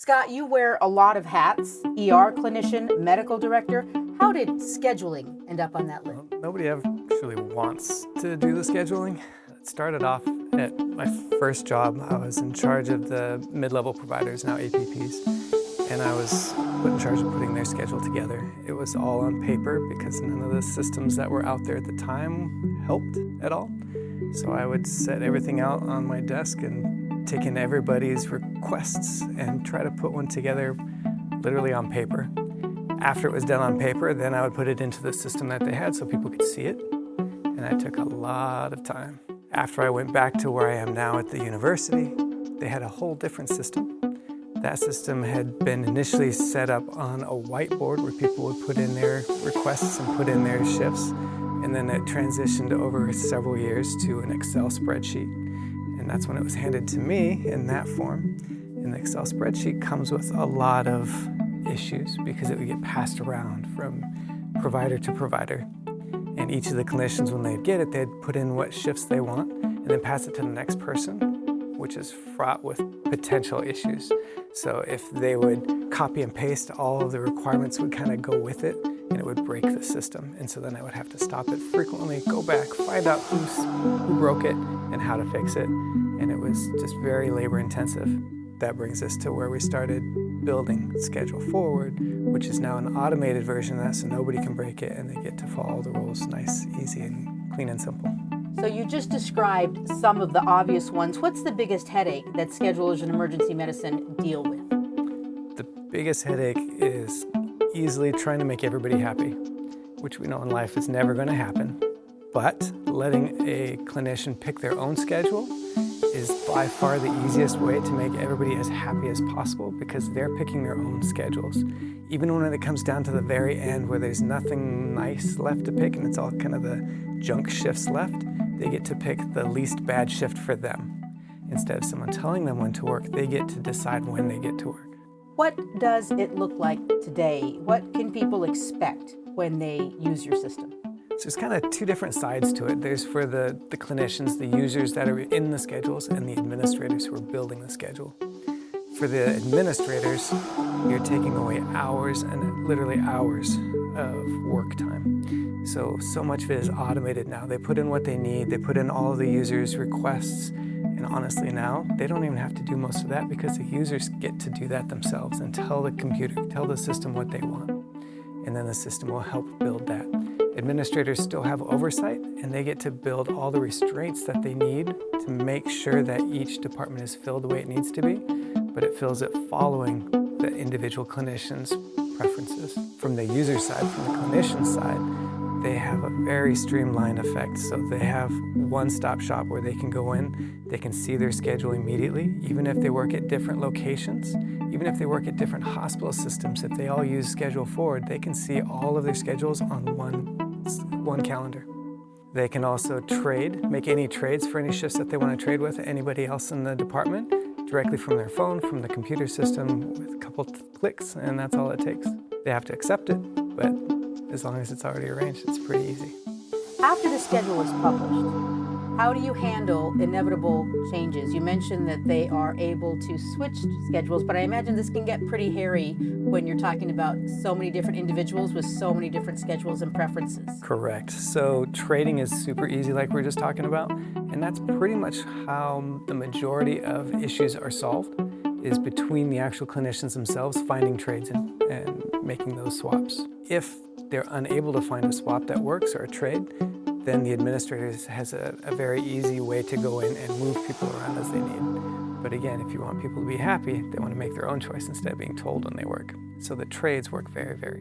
Scott, you wear a lot of hats: ER clinician, medical director. How did scheduling end up on that list? Well, nobody actually wants to do the scheduling. It started off at my first job. I was in charge of the mid-level providers, now APPs, and I was put in charge of putting their schedule together. It was all on paper because none of the systems that were out there at the time helped at all. So I would set everything out on my desk and take in everybody's requests and try to put one together literally on paper. After it was done on paper, then I would put it into the system that they had so people could see it, and that took a lot of time. After I went back to where I am now at the university, they had a whole different system. That system had been initially set up on a whiteboard where people would put in their requests and put in their shifts, and then it transitioned over several years to an Excel spreadsheet. And that's when it was handed to me in that form. And the Excel spreadsheet comes with a lot of issues because it would get passed around from provider to provider. And each of the clinicians, when they'd get it, they'd put in what shifts they want and then pass it to the next person, which is fraught with potential issues. So if they would copy and paste, all of the requirements would kind of go with it and it would break the system. And so then I would have to stop it frequently, go back, find out who broke it and how to fix it. And it was just very labor intensive. That brings us to where we started building ScheduleForward, which is now an automated version of that, so nobody can break it and they get to follow the rules nice, easy, and clean and simple. So you just described some of the obvious ones. What's the biggest headache that schedulers in emergency medicine deal with? The biggest headache is easily trying to make everybody happy, which we know in life is never going to happen. But letting a clinician pick their own schedule is by far the easiest way to make everybody as happy as possible because they're picking their own schedules. Even when it comes down to the very end where there's nothing nice left to pick and it's all kind of the junk shifts left, they get to pick the least bad shift for them. Instead of someone telling them when to work, they get to decide when they get to work. What does it look like today? What can people expect when they use your system? So there's kind of two different sides to it. There's for the clinicians, the users that are in the schedules, and the administrators who are building the schedule. For the administrators, you're taking away hours and literally hours of work time. So much of it is automated now. They put in what they need, they put in all of the users' requests, and honestly now, they don't even have to do most of that because the users get to do that themselves and tell the computer, tell the system what they want. And then the system will help build that. Administrators still have oversight, and they get to build all the restraints that they need to make sure that each department is filled the way it needs to be, but it fills it following the individual clinician's preferences. From the user side, from the clinician side, they have a very streamlined effect. So they have one-stop shop where they can go in, they can see their schedule immediately, even if they work at different locations, even if they work at different hospital systems. If they all use ScheduleForward, they can see all of their schedules on one calendar. They can also trade, make any trades for any shifts that they want to trade with anybody else in the department directly from their phone, from the computer system with a couple clicks, and that's all it takes. They have to accept it, but as long as it's already arranged, it's pretty easy. After the schedule is published, how do you handle inevitable changes? You mentioned that they are able to switch schedules, but I imagine this can get pretty hairy when you're talking about so many different individuals with so many different schedules and preferences. Correct. So trading is super easy like we were just talking about, and that's pretty much how the majority of issues are solved, is between the actual clinicians themselves finding trades and making those swaps. If they're unable to find a swap that works or a trade, then the administrator has a very easy way to go in and move people around as they need. But again, if you want people to be happy, they want to make their own choice instead of being told when they work. So the trades work very, very